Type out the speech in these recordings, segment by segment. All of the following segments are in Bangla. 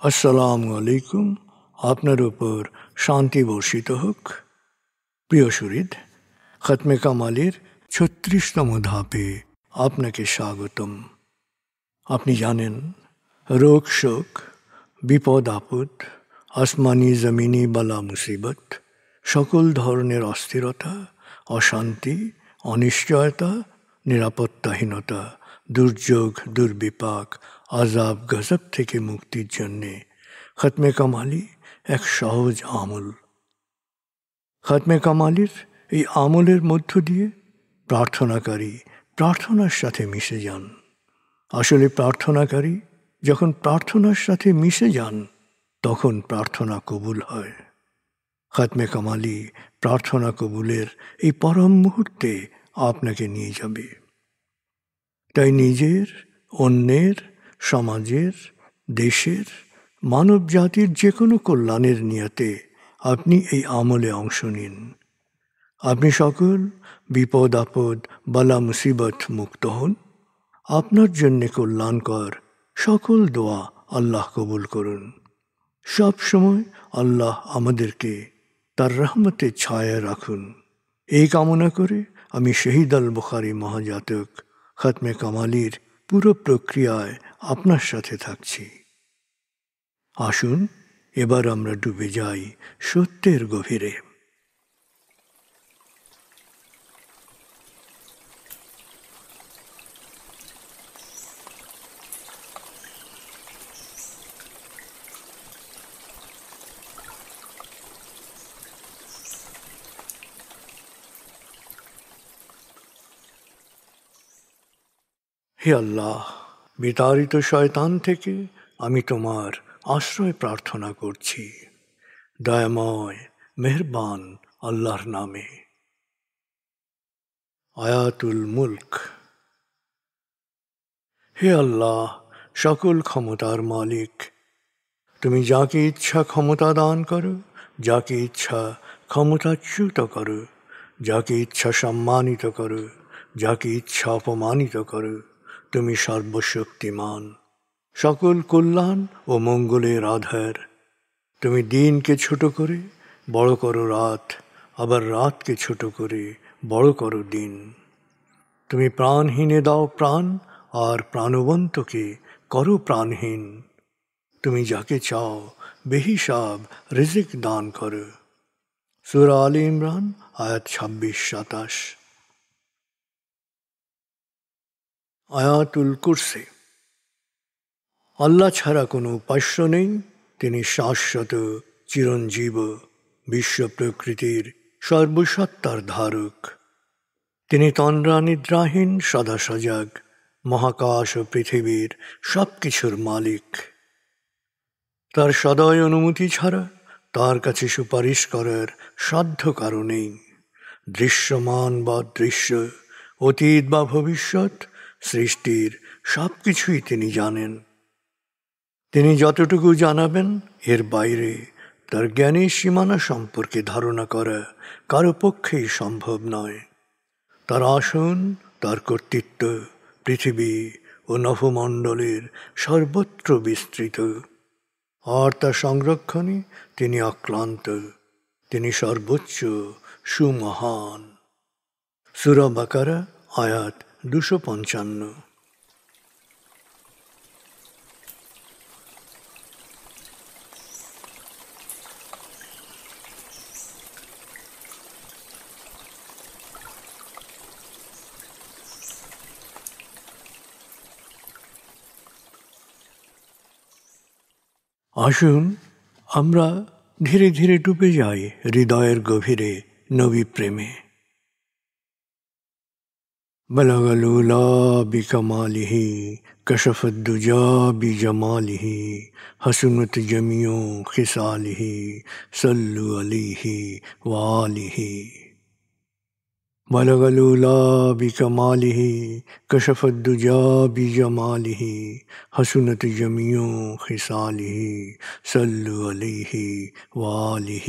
আসসালামু আলাইকুম। আপনার উপর শান্তি বর্ষিত হোক। প্রিয় শরীদ, খতমে কামালের ৩৬তম ধাপে আপনাকে স্বাগতম। আপনি জানেন, রোগ শোক, বিপদ আপদ, আসমানি জমিনি বালা মুসিবত, সকল ধরনের অস্থিরতা, অশান্তি, অনিশ্চয়তা, নিরাপত্তাহীনতা, দুর্যোগ, দুর্বিপাক, আজাব গজব থেকে মুক্তির জন্যে খতমে কামালি এক সহজ আমল। খতমে কামালির এই আমলের মধ্য দিয়ে প্রার্থনাকারী প্রার্থনার সাথে মিশে যান। আসলে প্রার্থনাকারী যখন প্রার্থনার সাথে মিশে যান, তখন প্রার্থনা কবুল হয়। খতমে কামালি প্রার্থনা কবুলের এই পরম মুহূর্তে আপনাকে নিয়ে যাবে। তাই নিজের, অন্যের, সমাজের, দেশের, মানব জাতির যে কোনো কল্যাণের নিয়তে আপনি এই আমলে অংশ নিন। আপনি সকল বিপদ আপদ, বালা মুসিবত মুক্ত হন। আপনার জন্যে কল্যাণকর সকল দোয়া আল্লাহ কবুল করুন। সব সময় আল্লাহ আমাদেরকে তার রহমতের ছায়ায় রাখুন। এই কামনা করে আমি শহীদ আল বুখারী মহাজাতক খতমে কামালির পুরো প্রক্রিয়ায় আপনার সাথে থাকছি। আসুন এবার আমরা ডুবে যাই সত্যের গভীরে। হে আল্লাহ, বিতাড়িত শয়তান থেকে আমি তোমার আশ্রয় প্রার্থনা করছি। দয়াময় মেহেরবান আল্লাহর নামে। আয়াতুল মুলক। হে আল্লাহ, সকল ক্ষমতার মালিক, তুমি যাকে ইচ্ছা ক্ষমতা দান করো, যাকে ইচ্ছা ক্ষমতাচ্যুত করো, যাকে ইচ্ছা সম্মানিত করো, যাকে ইচ্ছা অপমানিত করো। তুমি সর্বশক্তিমান, সকল কল্যাণ ও মঙ্গলের আধার। তুমি দিনকে ছোট করে বড় করো রাত, আবার রাতকে ছোট করে বড় করো দিন। তুমি প্রাণহীনে দাও প্রাণ, আর প্রাণবন্তকে করো প্রাণহীন। তুমি যাকে চাও বেহিসাব রিজিক দান করো। সূরা আলে ইমরান আয়াত ২৬-২৭। আয়াতুল কুরসি। আল্লাহ ছাড়া কোনো উপাস্য নেই। তিনি শাশ্বত, চিরঞ্জীব, বিশ্ব প্রকৃতির সর্বসত্তার ধারক। তিনি তন্দ্রা নিদ্রাহীন, সদা সজাগ, মহাকাশ ও পৃথিবীর সব কিছুর মালিক। তার সদয় অনুমতি ছাড়া তার কাছে সুপারিশ করার সাধ্য কারো নেই। দৃশ্যমান বা দৃশ্য, অতীত বা ভবিষ্যৎ, সৃষ্টির সব কিছুই তিনি জানেন। তিনি যতটুকু জানাবেন, এর বাইরে তার জ্ঞানের সীমানা সম্পর্কে ধারণা করা কারো পক্ষেই সম্ভব নয়। তার আসন, তার কর্তৃত্ব পৃথিবী ও নভমণ্ডলের সর্বত্র বিস্তৃত, আর তার সংরক্ষণে তিনি অক্লান্ত। তিনি সর্বোচ্চ, সুমহান। সূরা বাকারা আয়াত ২৫৫। আসুন আমরা ধীরে ধীরে ডুবে যাই হৃদয়ের গভীরে নবী প্রেমে। বলগল উলা বিকমালিহি, কশফত দুজা বিজমালিহি, হসনত জমিও খিসালিহি, সল্লু আলাইহি ওয়ালিহি। بلغ العلا بكماله كشف الدجى بجماله حسنت جميع خصاله صلوا عليه وآله।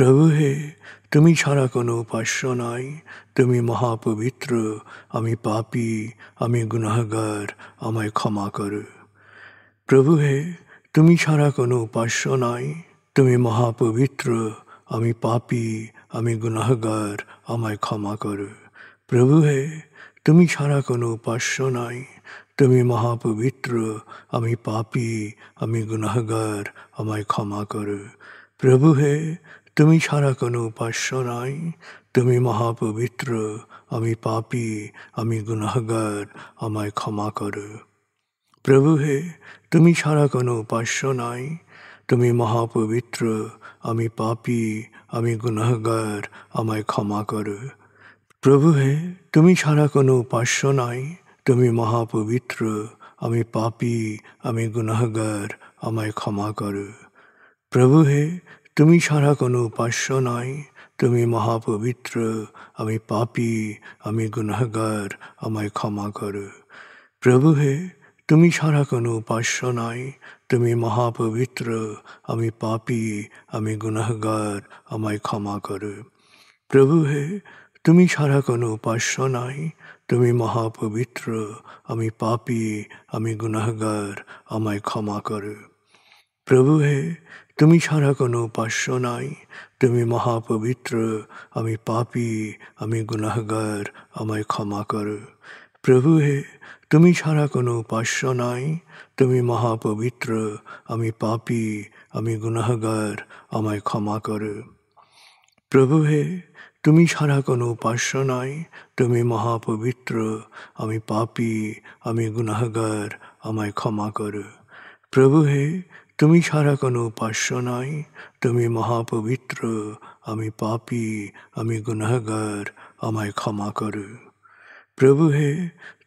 প্রভু হে, তুমি ছাড়া কোনো উপাস্য নাই, তুমি মহাপবিত্র, আমি পাপী, আমি গুনাহগার, আমায় ক্ষমা করো। প্রভু হে, তুমি ছাড়া কোনো উপাস্য নাই, তুমি মহাপবিত্র, আমি পাপী, আমি গুনাহগার, আমায় ক্ষমা করো। প্রভু হে, তুমি ছাড়া কোনো উপাস্য নাই, তুমি মহাপবিত্র, আমি পাপী, আমি গুনাহগার, আমায় ক্ষমা করো। প্রভু হে, তুমি ছাড়া কোনো উপাস্য নাই, তুমি মহাপবিত্র, আমি পাপী, আমি গুনাহগার, আমায় ক্ষমা করো। প্রভু হে, তুমি ছাড়া কোনো উপাস্য নাই, তুমি মহাপবিত্র, আমি পাপী, আমি গুনাহগার, আমায় ক্ষমা করো। প্রভু হে, তুমি ছাড়া কোনো উপাস্য নাই, তুমি মহাপবিত্র, আমি পাপী, আমি গুনাহগার, আমায় ক্ষমা করো। প্রভু হে, তুমি ছাড়া কোনো উপাস্য নাই, তুমি মহাপবিত্র, আমি পাপী, আমি গুনাহগার, আমায় ক্ষমা করো। প্রভু হে, তুমি ছাড়া কোনো উপাস্য নাই, তুমি মহাপবিত্র, আমি পাপী, আমি গুনাহগার, আমায় ক্ষমা করো। প্রভু হে, তুমি ছাড়া কোনো উপাস্য নাই, তুমি মহাপবিত্র, আমি পাপী, আমি গুনাহগার, আমায় ক্ষমা করো। প্রভু হে, তুমি ছাড়া কোনো উপাস্য নাই, তুমি মহাপবিত্র, আমি পাপী, আমি গুনাহগার, আমায় ক্ষমা করো। প্রভু হে, তুমি ছাড়া কোনো উপাস্য নাই, তুমি মহাপবিত্র, আমি পাপী, আমি গুনাহগার, আমায় ক্ষমা করো। প্রভু হে, তুমি ছাড়া কোনো উপাস্য নাই, তুমি মহাপবিত্র, আমি পাপী, আমি গুনাহগার, আমায় ক্ষমা করো। প্রভু হে, তুমি ছাড়া কোনো উপাস্য নাই, তুমি মহাপবিত্র, আমি পাপী, আমি গুনাহগার, আমায় ক্ষমা করো। প্রভু হে,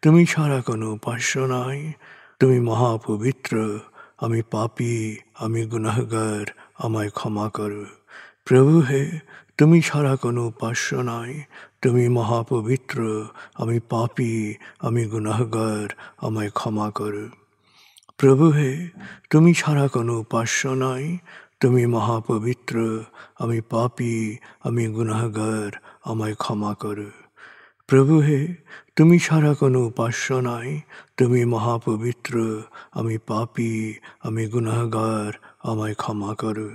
তুমি ছাড়া কোনো উপাস্য নাই, তুমি মহাপবিত্র, আমি পাপী, আমি গুনাহগার, আমায় ক্ষমা করো। প্রভু হে, তুমি ছাড়া কোনো উপাস্য নাই, তুমি মহাপবিত্র, আমি পাপী, আমি গুনাহগার, আমায় ক্ষমা করো। প্রভু হে, তুমি ছাড়া কোনো উপাস্য নাই, তুমি মহাপবিত্র, আমি পাপী, আমি গুনাহগার, আমায় ক্ষমা করো। প্রভু হে, তুমি ছাড়া কোনো উপাস্য নাই, তুমি মহাপবিত্র, আমি পাপী, আমি গুনাহগার, আমায় ক্ষমা করো।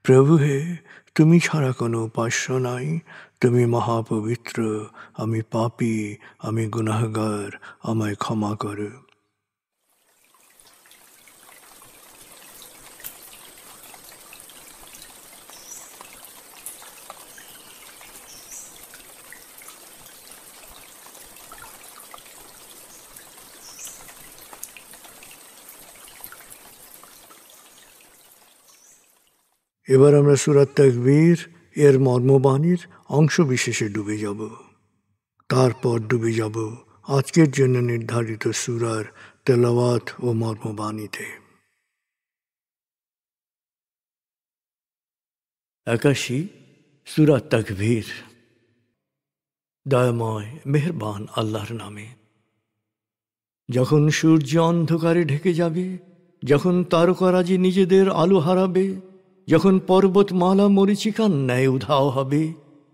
প্রভু হে, তুমি ছাড়া কোনো উপাস্য নাই, তুমি মহাপবিত্র, আমি পাপী, আমি গুনাহগার, আমায় ক্ষমা করো। এবার আমরা সূরা তাকবীর এর মর্মবাণীর অংশ বিশেষে ডুবে যাব। তারপর ডুবে যাব আজকের জন্য নির্ধারিত সূরার তেলাওয়াত ও মর্মবাণীতে। 81 সূরা তাকবীর। দয়াময় মেহেরবান আল্লাহর নামে। যখন সূর্য অন্ধকারে ঢেকে যাবে, যখন তারকারাজি নিজেদের আলো হারাবে, যখন পর্বতমালা মরীচিকার ন্যায় উধাও হবে,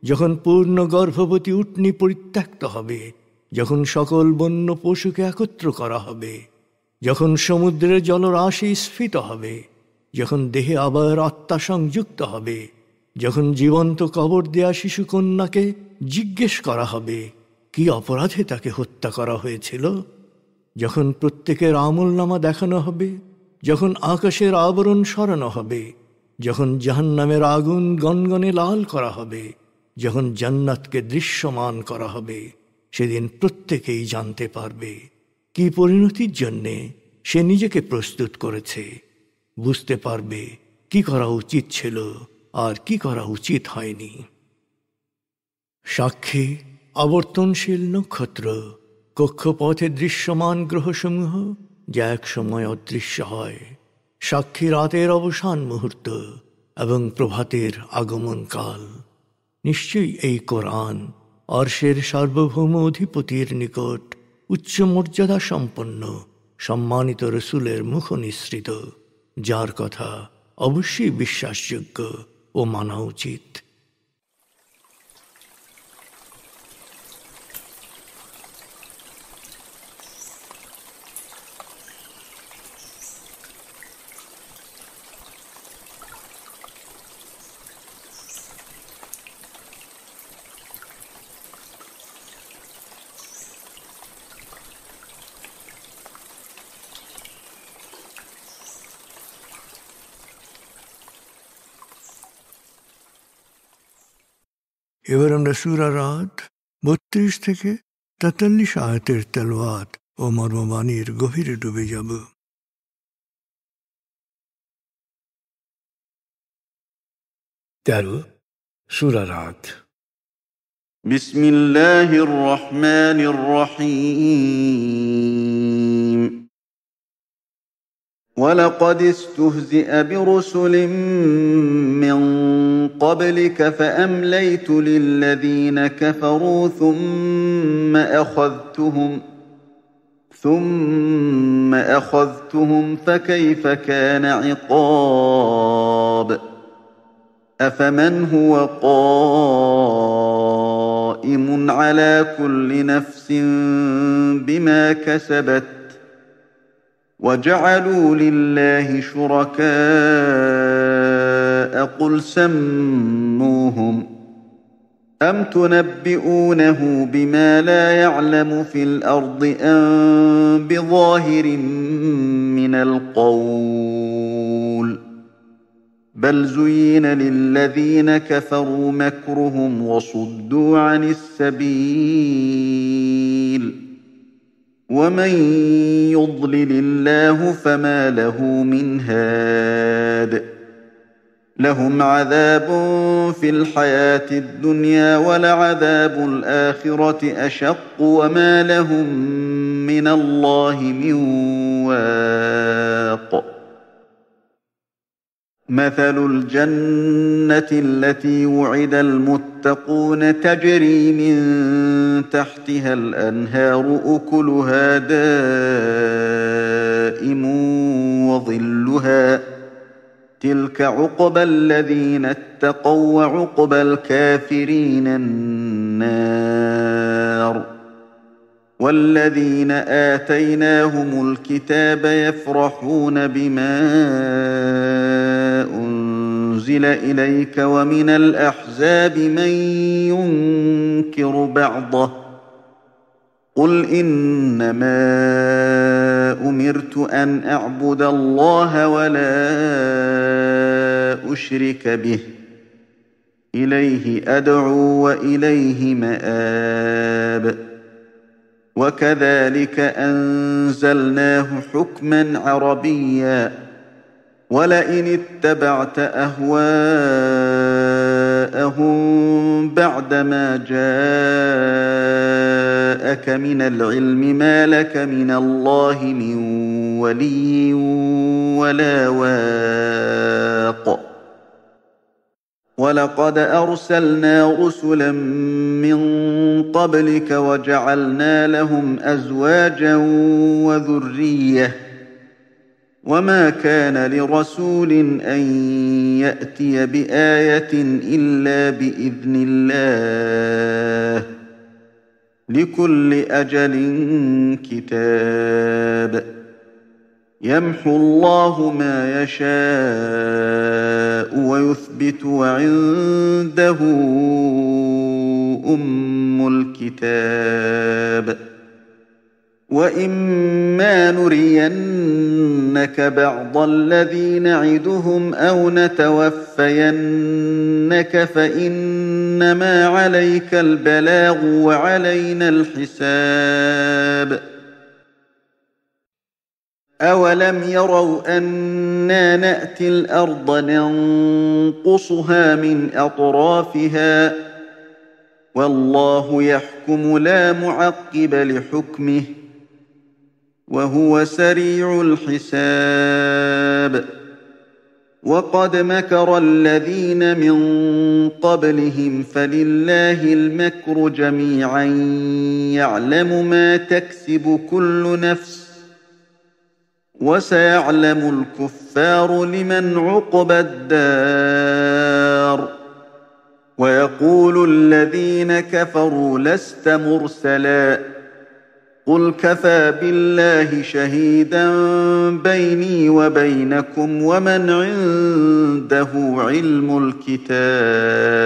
যখন পূর্ণ গর্ভবতী উটনী পরিত্যক্ত হবে, যখন সকল বন্য পশুকে একত্র করা হবে, যখন সমুদ্রের জলরাশি স্ফীত হবে, যখন দেহে আবার আত্মা সংযুক্ত হবে, যখন জীবন্ত কবর দেয়া শিশুকন্যাকে জিজ্ঞেস করা হবে কি অপরাধে তাকে হত্যা করা হয়েছিল, যখন প্রত্যেকের আমলনামা দেখানো হবে, যখন আকাশের আবরণ সরানো হবে, যখন জাহান্নামের আগুন গনগনে লাল করা হবে, যখন জান্নাতকে দৃশ্যমান করা হবে, সেদিন প্রত্যেকেই জানতে পারবে কি পরিণতির জন্যে সে নিজেকে প্রস্তুত করেছে, বুঝতে পারবে কি করা উচিত ছিল আর কি করা উচিত হয়নি। সাক্ষী আবর্তনশীল নক্ষত্র, কক্ষপথে দৃশ্যমান গ্রহসমূহ যা এক সময় অদৃশ্য হয়, সাক্ষী রাতের অবসান মুহূর্ত এবং প্রভাতের আগমন কাল। নিশ্চয়ই এই কোরআন আরশের সার্বভৌম অধিপতির নিকট উচ্চ মর্যাদা সম্পন্ন সম্মানিত রসুলের মুখ নিঃসৃত, যার কথা অবশ্যই বিশ্বাসযোগ্য ও মানা উচিত। এবার আমরা সূরা রাদ ৩২ থেকে ৪৩ আয়াতের তেলাওয়াত ও মর্মবাণীর গভীরে ডুবে যাব। সূরা রাদ। বিসমিল্লাহির রহমানির রহিম। ولقد استهزئ برسل من قبلك فأمليت للذين كفروا ثم أخذتهم فكيف كان عقاب أفمن هو قائم على كل نفس بما كسبت وجعلوا لله شركاء قل سموهم أم تنبئونه بما لا يعلم في الأرض أم بظاهر من القول بل زين للذين كفروا مكرهم وصدوا عن السبيل ومن يضلل الله فما له من هاد لهم عذاب في الحياة الدنيا ولعذاب الآخرة أشق وما لهم من الله من واق مثل الجنة التي وعد المتقون تجري من تحتها الأنهار أكلها دائم وظلها تلك عقبى الذين اتقوا وعقبى الكافرين النار والذين آتيناهم الكتاب يفرحون بما أنزل إليك ومن الأحزاب من ينكر بعضه قل إنما أمرت أن أعبد الله ولا أشرك به إليه أدعو وإليه مآب وكذلك أنزلناه حكما عربيا ولئن اتبعت أهواءهم بعدما جاءك من العلم ما لك من الله من ولي ولا واق ولقد أرسلنا رسلا من قبلك وجعلنا لهم أزواجا وذرية وما كان لرسول أن يأتي بآية إلا بإذن الله لكل أجل كتاب يمحو الله ما يشاء ويثبت وعنده أم الكتاب وإما نرينك بعض الذي نعدهم أو نتوفينك فإنما عليك البلاغ وعلينا الحساب أولم يروا أنا نأتي الأرض ننقصها من أطرافها والله يحكم لا معقب لحكمه وهو سريع الحساب وقد مكر الذين من قبلهم فلله المكر جميعا يعلم ما تكسب كل نفس وسيعلم الكفار لمن عقبى الدار ويقول الذين كفروا لست مرسلا قل كفى بالله شهيدا بيني وبينكم ومن عنده علم الكتاب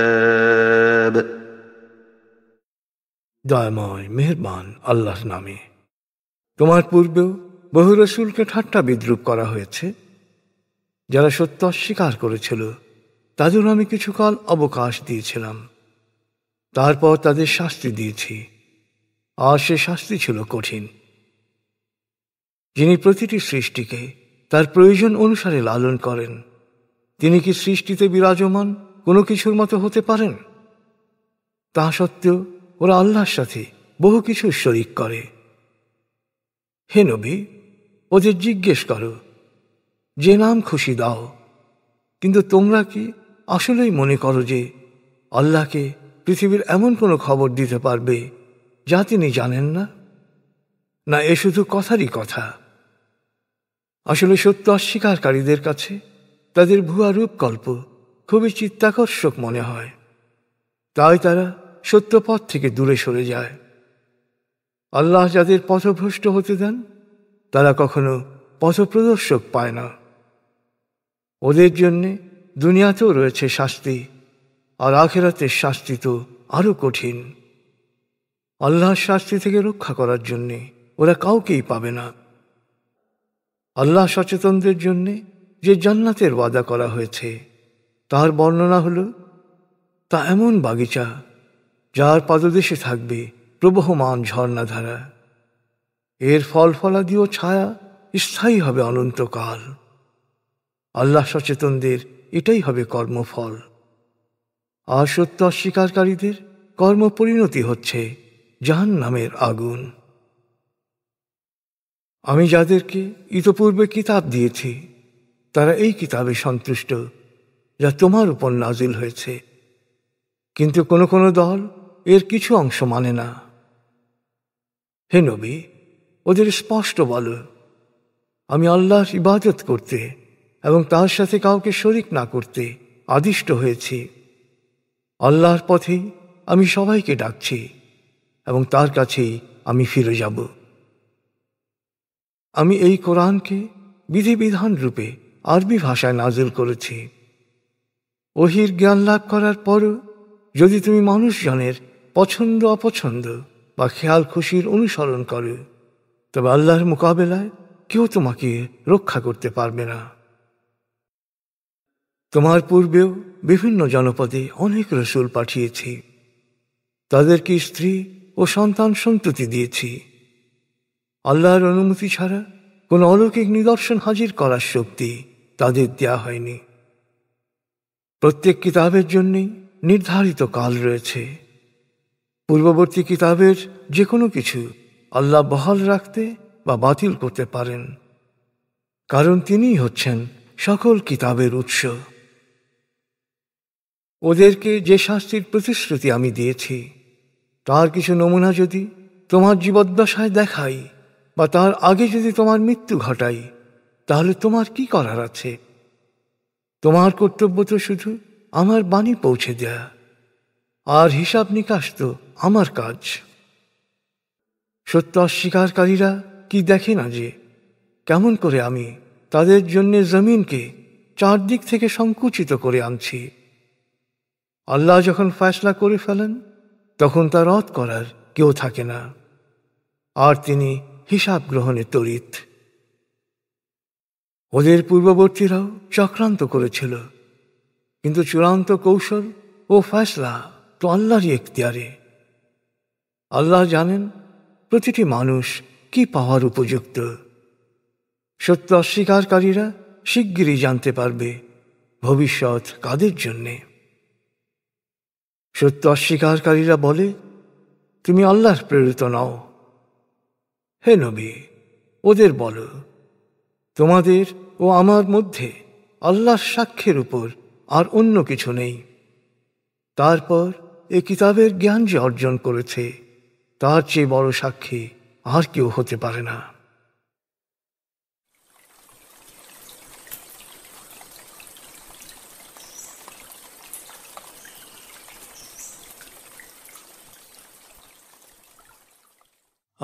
দয়াময় মেহেরবান আল্লাহর নামে। তোমার পূর্বেও বহু রসূলকে ঠাট্টা বিদ্রূপ করা হয়েছে। যারা সত্য অস্বীকার করেছিল তাদের আমি কিছুকাল অবকাশ দিয়েছিলাম, তারপর তাদের শাস্তি দিয়েছি, আর সে শাস্তি ছিল কঠিন। যিনি প্রতিটি সৃষ্টিকে তার প্রয়োজন অনুসারে লালন করেন, তিনি কি সৃষ্টিতে বিরাজমান কোনো কিছুর মতো হতে পারেন? তা সত্ত্বেও ওরা আল্লাহর সাথে বহু কিছু শরীক করে। হে নবী, ওদের জিজ্ঞেস করো, যে নাম খুশি দাও। কিন্তু তোমরা কি আসলেই মনে করো যে আল্লাহকে পৃথিবীর এমন কোনো খবর দিতে পারবে যা তিনি জানেন না? না, এ শুধু কথারই কথা। আসলে সত্য অস্বীকারীদের কাছে তাদের ভুয়া রূপকল্প খুবই চিত্তাকর্ষক মনে হয়, তাই তারা সত্য পথ থেকে দূরে সরে যায়। আল্লাহ যাদের পথভ্রষ্ট হতে দেন তারা কখনো পথপ্রদর্শক পায় না। ওদের জন্যে দুনিয়াতেও রয়েছে শাস্তি, আর আখিরাতের শাস্তি তো আরো কঠিন। আল্লাহর শাস্তি থেকে রক্ষা করার জন্যে ওরা কাউকেই পাবে না। আল্লাহ সচেতনদের জন্যে যে জান্নাতের ওয়াদা করা হয়েছে তার বর্ণনা হলো, তা এমন বাগিচা যার পাদদেশে থাকবে প্রবহমান ঝর্ণাধারা। এর ফল ফলাদি ও ছায়া স্থায়ী হবে অনন্তকাল। আল্লাহ সচেতনদের এটাই হবে কর্মফল, আর সত্য অস্বীকারীদের কর্ম পরিণতি হচ্ছে জাহান্নামের আগুন। আমি যাদেরকে ইতপূর্বে কিতাব দিয়েছি তারা এই কিতাবে সন্তুষ্ট যা তোমার উপর নাজিল হয়েছে, কিন্তু কোনো কোনো দল এর কিছু অংশ মানে না। হে নবী, ওদের স্পষ্ট বলো, আমি আল্লাহর ইবাদত করতে এবং তার সাথে কাউকে শরিক না করতে আদিষ্ট হয়েছি। আল্লাহর পথেই আমি সবাইকে ডাকছি এবং তার কাছেই আমি ফিরে যাব। আমি এই কোরআনকে বিধিবিধান রূপে আরবি ভাষায় নাজিল করেছি। ওহির জ্ঞান লাভ করার পরও যদি তুমি মানুষজনের পছন্দ অপছন্দ বা খেয়াল খুশির অনুসরণ করো, তবে আল্লাহর মোকাবেলায় কেউ তোমাকে রক্ষা করতে পারবে না। তোমার পূর্বেও বিভিন্ন জনপদে অনেক রসূল পাঠিয়েছি, তাদেরকে স্ত্রী ও সন্তান সন্ততি দিয়েছি। আল্লাহর অনুমতি ছাড়া কোনো অলৌকিক নিদর্শন হাজির করার শক্তি তাদের দেয়া হয়নি। প্রত্যেক কিতাবের জন্যই নির্ধারিত কাল রয়েছে। পূর্ববর্তী কিতাবের যে কোনো কিছু আল্লাহ বহাল রাখতে বা বাতিল করতে পারেন, কারণ তিনিই হচ্ছেন সকল কিতাবের উৎস। ওদেরকে যে শাস্তির প্রতিশ্রুতি আমি দিয়েছি তার কিছু নমুনা যদি তোমার জীবদ্দশায় দেখাই বা তার আগে যদি তোমার মৃত্যু ঘটাই, তাহলে তোমার কি করার আছে? তোমার কর্তব্য তো শুধু আমার বাণী পৌঁছে দেয়া, আর হিসাব নিকাশ তো আমার কাজ। সত্য অস্বীকারীরা কি দেখে না যে কেমন করে আমি তাদের জন্য জমিনকে চারদিক থেকে সংকুচিত করে আনছি? আল্লাহ যখন ফয়সলা করে ফেলেন তখন তা রদ করার কেউ থাকে না, আর তিনি হিসাব গ্রহণে তড়িৎ। ওদের পূর্ববর্তীরাও চক্রান্ত করেছিল, কিন্তু চূড়ান্ত কৌশল ও ফয়সলা তো আল্লাহরই এখতিয়ারে। আল্লাহ জানেন প্রতিটি মানুষ কি পাওয়ার উপযুক্ত। সত্য অস্বীকারীরা শিগগিরই জানতে পারবে ভবিষ্যৎ কাদের জন্যে। সত্য অস্বীকারীরা বলে, তুমি আল্লাহর প্রেরিত নও। হে নবী, ওদের বলো, তোমাদের ও আমার মধ্যে আল্লাহর সাক্ষ্যের উপর আর অন্য কিছু নেই। তারপর এ কিতাবের জ্ঞান যে অর্জন করেছে তার চেয়ে বড় সাক্ষী আর কেউ হতে পারে না।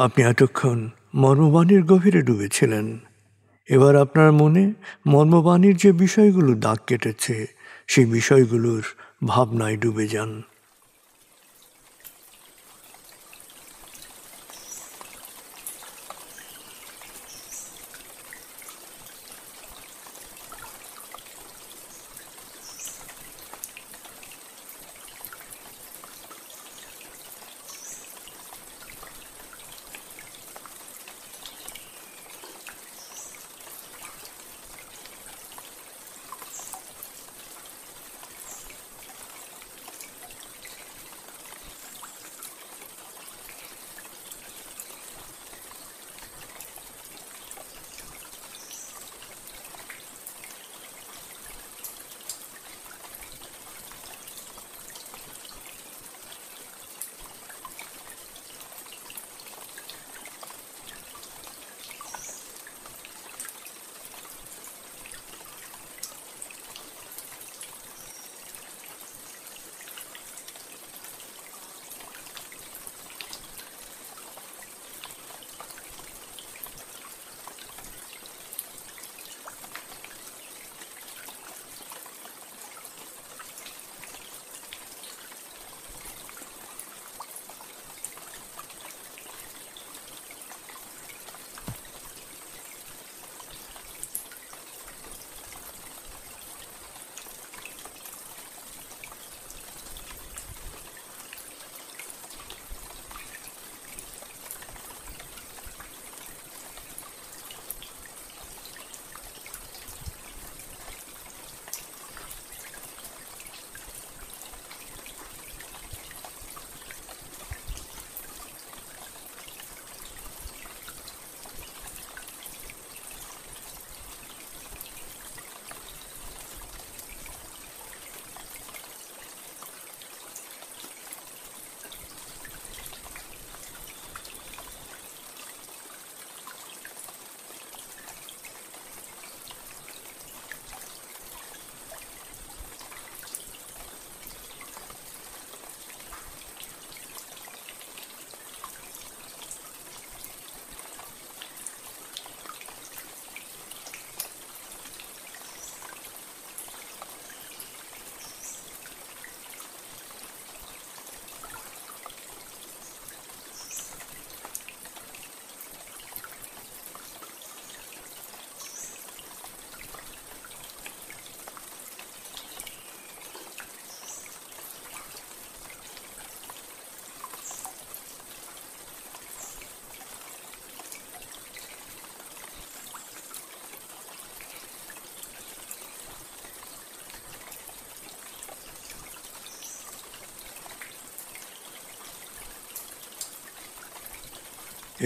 আপনি এতক্ষণ মর্মবাণীর গভীরে ডুবেছিলেন। এবার আপনার মনে মর্মবাণীর যে বিষয়গুলো দাগ কেটেছে সেই বিষয়গুলোর ভাবনায় ডুবে যান।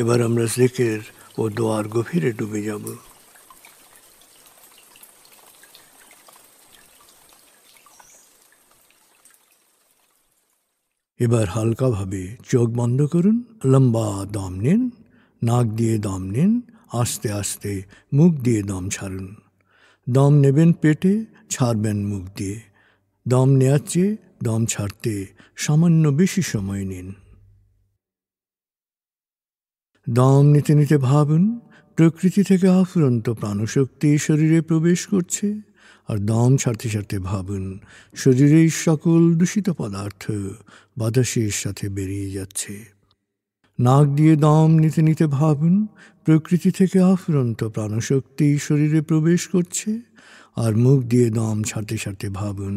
এবার আমরা জিকির ও দোয়ার গভীরে ডুবে যাব। এবার হালকাভাবে চোখ বন্ধ করুন, লম্বা দম নিন, নাক দিয়ে দম নিন, আস্তে আস্তে মুখ দিয়ে দম ছাড়ুন। দম নেবেন পেটে, ছাড়বেন মুখ দিয়ে। দম নেওয়ার চেয়ে দম ছাড়তে সামান্য বেশি সময় নিন। দম নিতে নিতে ভাবুন প্রকৃতি থেকে অফুরন্ত প্রাণশক্তি শরীরে প্রবেশ করছে, আর দম ছাড়তে ছাড়তে ভাবুন শরীরের সকল দূষিত পদার্থ বাতাসের সাথে বেরিয়ে যাচ্ছে। নাক দিয়ে দম নিতে নিতে ভাবুন প্রকৃতি থেকে অফুরন্ত প্রাণশক্তি শরীরে প্রবেশ করছে, আর মুখ দিয়ে দম ছাড়তে ছাড়তে ভাবুন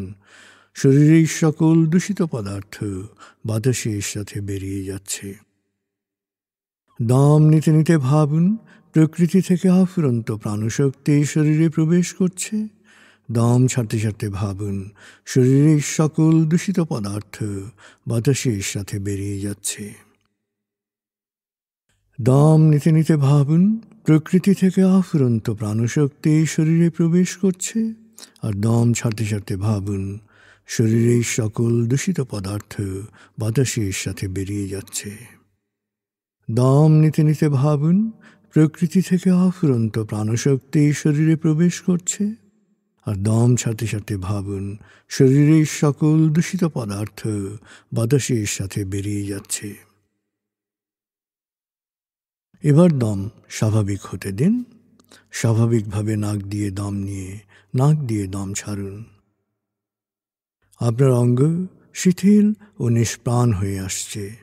শরীরের সকল দূষিত পদার্থ বাতাসের সাথে বেরিয়ে যাচ্ছে। দম নিতে নিতে ভাবুন প্রকৃতি থেকে অফুরন্ত প্রাণশক্তি শরীরে প্রবেশ করছে। দম ছাড়তে ছাড়তে ভাবুন শরীরের সকল দূষিত পদার্থ বাতাসের সাথে বেরিয়ে যাচ্ছে। দম নিতে নিতে ভাবুন প্রকৃতি থেকে অফুরন্ত প্রাণশক্তি শরীরে প্রবেশ করছে, আর দম ছাড়তে ছাড়তে ভাবুন শরীরের সকল দূষিত পদার্থ বাতাসের সাথে বেরিয়ে যাচ্ছে। দম নিতে নিতে ভাবুন প্রকৃতি থেকে অফুরন্ত প্রাণশক্তি শরীরে প্রবেশ করছে, আর দম ছাড়তে ছাড়তে ভাবুন শরীরের সকল দূষিত পদার্থ বাতাসের সাথে বেরিয়ে যাচ্ছে। এবার দম স্বাভাবিক হতে দিন। স্বাভাবিকভাবে নাক দিয়ে দম নিয়ে নাক দিয়ে দম ছাড়ুন। আপনার অঙ্গ শিথিল ও নিষ্প্রাণ হয়ে আসছে।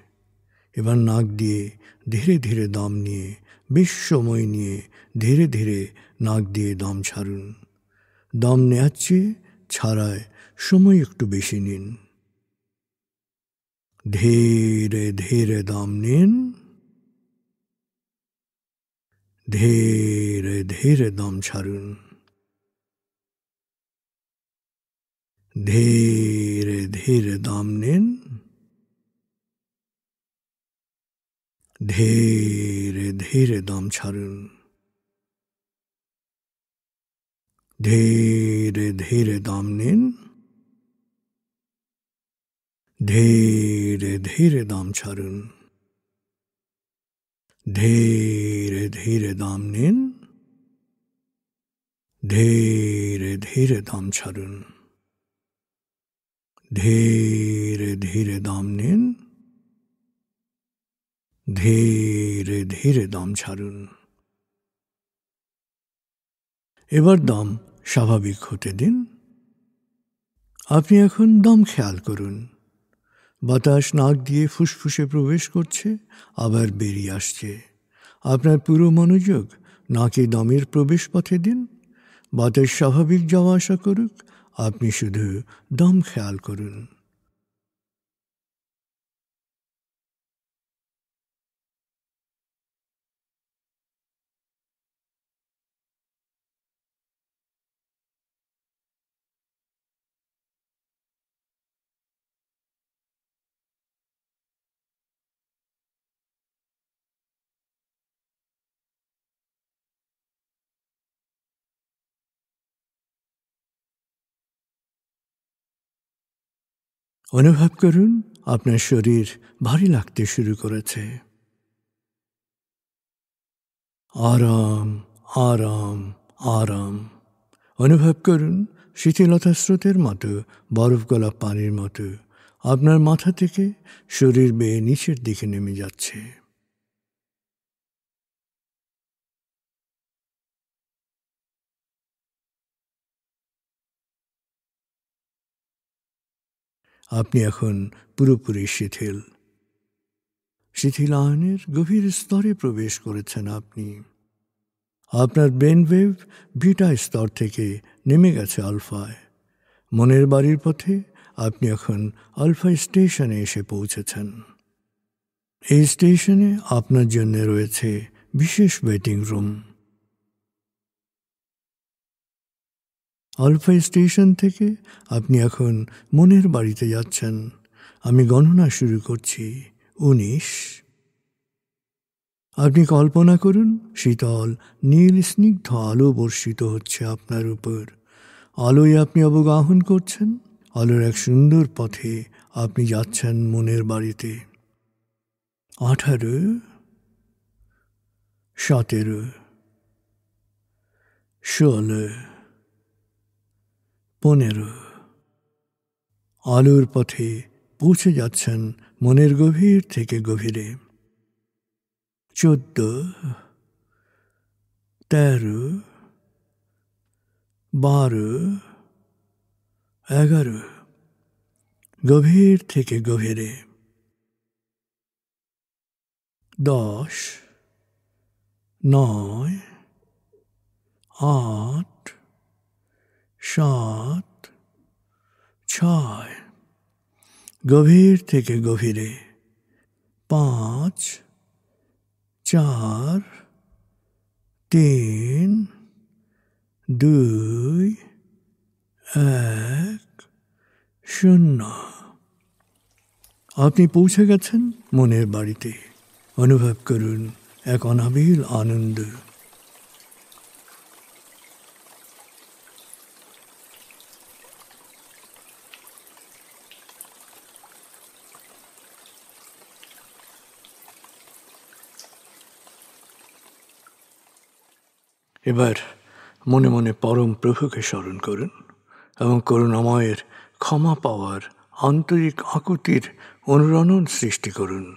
এবার নাক দিয়ে ধীরে ধীরে দম নিয়ে বেশ সময় নিয়ে ধীরে ধীরে নাক দিয়ে দম ছাড়ুন। দম নেওয়ার চেয়ে ছাড়ায় সময় একটু বেশি নিন। ধীরে ধীরে দম নিন, ধীরে ধীরে দম ছাড়ুন। ধীরে ধীরে দম নিন, ধীরে ধীরে দম ছাড়ুন। ধীরে ধীরে দম নিন, ধীরে ধীরে দম ছাড়ুন। ধীরে ধীরে দম নিন, ধীরে ধীরে দম ছাড়ুন। ধীরে ধীরে দম নিন, ধীরে ধীরে দম ছাড়ুন। এবার দম স্বাভাবিক হতে দিন। আপনি এখন দম খেয়াল করুন। বাতাস নাক দিয়ে ফুসফুসে প্রবেশ করছে, আবার বেরিয়ে আসছে। আপনার পুরো মনোযোগ নাকে দমের প্রবেশ পথে দিন। বাতাস স্বাভাবিক যাওয়া আসা করুক, আপনি শুধু দম খেয়াল করুন। অনুভব করুন আপনার শরীর ভারী লাগতে শুরু করেছে। আরাম, আরাম, আরাম। অনুভব করুন শীতলতা স্রোতের মতো, বরফ গলা পানির মতো আপনার মাথা থেকে শরীর বেয়ে নিচের দিকে নেমে যাচ্ছে। আপনি এখন পুরোপুরি শিথিল। শিথিলায়নের গভীর স্তরে প্রবেশ করেছেন আপনি। আপনার ব্রেন ওয়েভ বিটা স্তর থেকে নেমে গেছে আলফায়। মনের বাড়ির পথে আপনি এখন আলফা স্টেশনে এসে পৌঁছেছেন। এই স্টেশনে আপনার জন্য রয়েছে বিশেষ ওয়েটিং রুম। আলফা স্টেশন থেকে আপনি এখন মনের বাড়িতে যাচ্ছেন। আমি গণনা শুরু করছি। 19। আপনি কল্পনা করুন শীতল নীল স্নিগ্ধ আলো বর্ষিত হচ্ছে আপনার উপর। আলোয় আপনি অবগাহন করছেন। আলোর এক সুন্দর পথে আপনি যাচ্ছেন মনের বাড়িতে। 18, 17, 16, 15। আলোর পথে পৌঁছে যাচ্ছেন মনের গভীর থেকে গভীরে। 14, 13, 12, 11। গভীর থেকে গভীরে। 10, 9, 8, 7, 6। গভীর থেকে গভীরে। 5, 4, 3, 2, 1, 0। আপনি পৌঁছে গেছেন মনের বাড়িতে। অনুভব করুন এক অনাবিল আনন্দ। এবার মনে মনে পরম প্রভুকে স্মরণ করুন এবং করুণাময়ের ক্ষমা পাওয়ার আন্তরিক আকুতির অনুরণন সৃষ্টি করুন।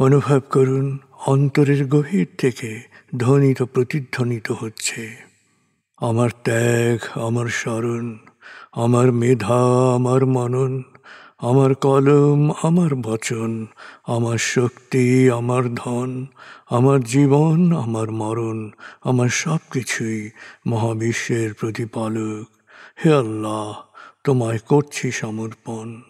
অনুভব করুন অন্তরের গভীর থেকে ধ্বনিত প্রতিধ্বনিত হচ্ছে, আমার ত্যাগ, আমার স্মরণ, আমার মেধা, আমার মনন, আমার কলম, আমার বচন, আমার শক্তি, আমার ধন, আমার জীবন, আমার মরণ, আমার সব কিছুই মহাবিশ্বের প্রতিপালক। হে আল্লাহ, তোমায় করছি সমর্পণ।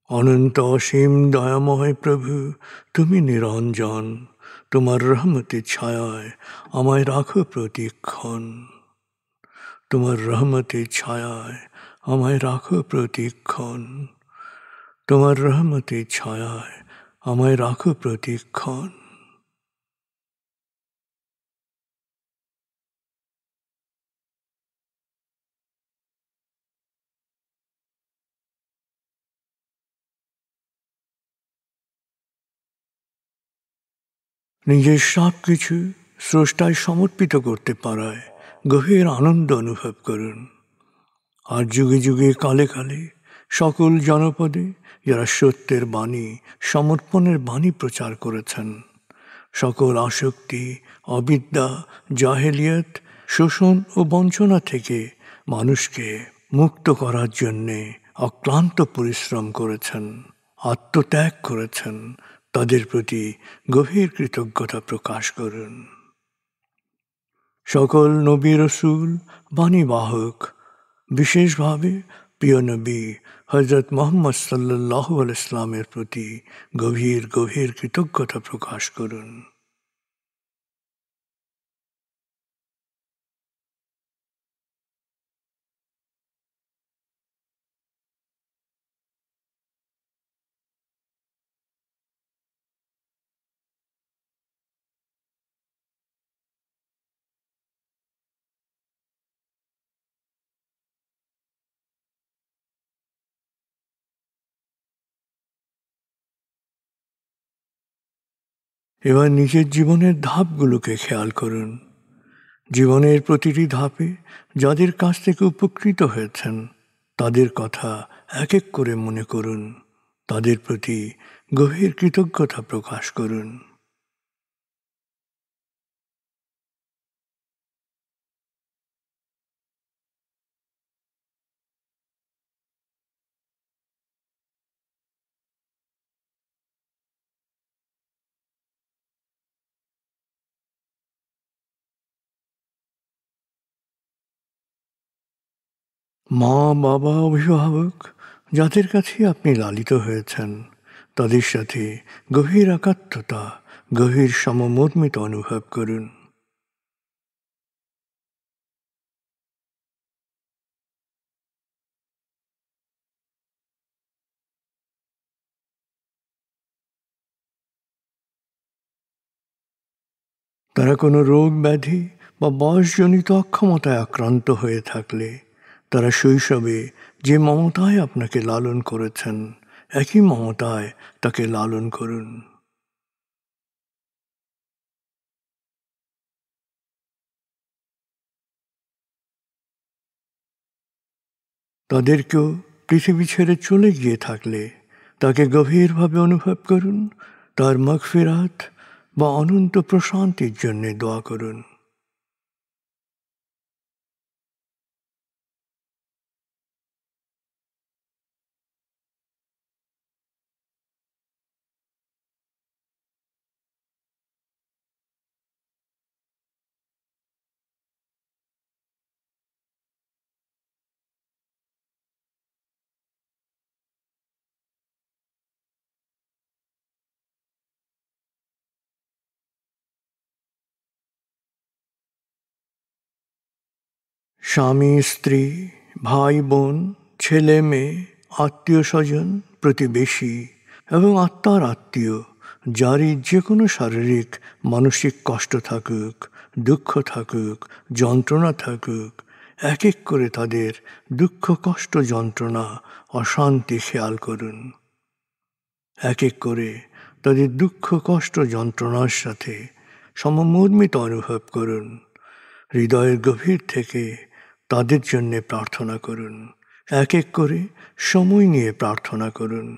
অনন্ত অসীম দয়াময় প্রভু, তুমি নিরঞ্জন, তোমার রহমতের ছায়ায় আমায় রাখো প্রতিক্ষণ। তোমার রহমতের ছায়ায় আমায় রাখো প্রতিক্ষণ। তোমার রহমতের ছায়ায় আমায় রাখো প্রতিক্ষণ। নিজের সব কিছু স্রষ্টায় সমর্পিত করতে পারায় গভীর আনন্দ অনুভব করুন। আর যুগে যুগে কালে কালে সকল জনপদে যারা সত্যের বাণী, সমর্পণের বাণী প্রচার করেছেন, সকল আসক্তি, অবিদ্যা, জাহেলিয়ত, শোষণ ও বঞ্চনা থেকে মানুষকে মুক্ত করার জন্যে অক্লান্ত পরিশ্রম করেছেন, আত্মত্যাগ করেছেন, তাদের প্রতি গভীর কৃতজ্ঞতা প্রকাশ করুন। সকল নবী রসুল, বাণীবাহক, বিশেষভাবে প্রিয় নবী হযরত মুহাম্মদ সাল্লাল্লাহু আলাইহি ওয়াসাল্লামের প্রতি গভীর গভীর কৃতজ্ঞতা প্রকাশ করুন। এবার নিজের জীবনের ধাপগুলোকে খেয়াল করুন। জীবনের প্রতিটি ধাপে যাদের কাছ থেকে উপকৃত হয়েছেন তাদের কথা এক এক করে মনে করুন, তাদের প্রতি গভীর কৃতজ্ঞতা প্রকাশ করুন। মা, বাবা, অভিভাবক যাদের কাছে আপনি লালিত হয়েছেন তাদের সাথে গভীর একাত্মতা, গভীর সমমর্মিতা অনুভব করুন। তারা কোনো রোগ ব্যাধি বা বয়সজনিত অক্ষমতায় আক্রান্ত হয়ে থাকলে তারা শৈশবে যে মমতায় আপনাকে লালন করেছেন একই মমতায় তাকে লালন করুন। তাদেরকেও পৃথিবী ছেড়ে চলে গিয়ে থাকলে তাকে গভীরভাবে অনুভব করুন, তার মাগফিরাত বা অনন্ত প্রশান্তির জন্য দোয়া করুন। স্বামী, স্ত্রী, ভাই বোন, ছেলে মেয়ে, আত্মীয় স্বজন, প্রতিবেশী এবং আত্মার আত্মীয় যারই যে কোনো শারীরিক মানসিক কষ্ট থাকুক, দুঃখ থাকুক, যন্ত্রণা থাকুক, এক এক করে তাদের দুঃখ, কষ্ট, যন্ত্রণা, অশান্তি খেয়াল করুন। এক এক করে তাদের দুঃখ, কষ্ট, যন্ত্রণার সাথে সমমর্মিত অনুভব করুন। হৃদয়ের গভীর থেকে তাদের জন্য প্রার্থনা করুন। এক এক করে সময় নিয়ে প্রার্থনা করুন।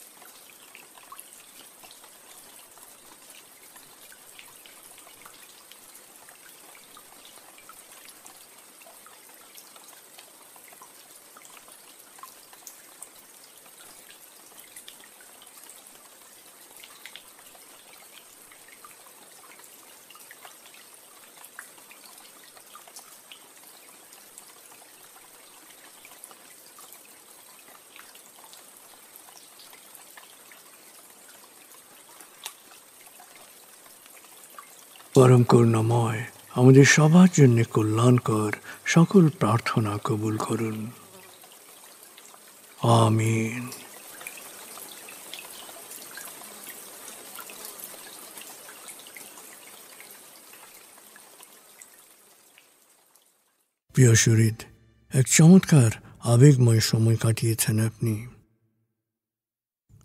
পরম করুণাময় আমাদের সবার জন্য কল্যাণকর সকল প্রার্থনা কবুল করুন। আমিন। প্রিয় শরীদ, এক চমৎকার আবেগময় সময় কাটিয়েছেন আপনি।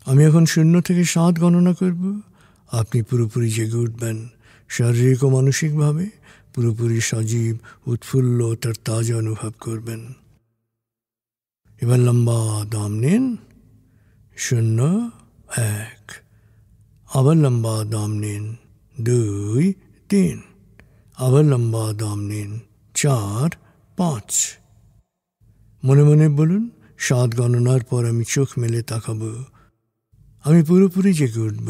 আমি এখন 0 থেকে 7 গণনা করব। আপনি পুরোপুরি জেগে উঠবেন, শারীরিক ও মানসিকভাবে পুরোপুরি সজীব, উৎফুল্ল, তার তাজা অনুভব করবেন। এবার লম্বা দম নিন। 0, 1। আবার লম্বা দম নিন। 2, 3। আবার লম্বা দম নিন। 4, 5। মনে মনে বলুন, 7 গণনার পর আমি চোখ মেলে তাকাবো। আমি পুরোপুরি জেগে উঠব,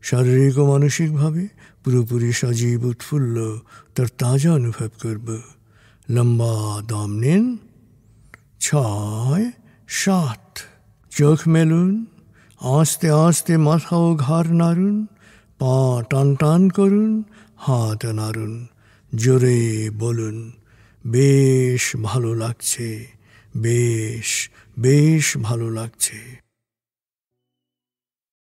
শারীরিক ও মানসিকভাবে পুরোপুরি সজীব, উৎফুল্ল, তার তাজা অনুভব করব। লম্বা দম নিন। 6, 7। চোখ মেলুন। আস্তে আস্তে মাথা ও ঘাড় নাড়ুন। পা টান টান করুন। হাত নাড়ুন। জোরে বলুন, বেশ ভালো লাগছে, বেশ বেশ ভালো লাগছে।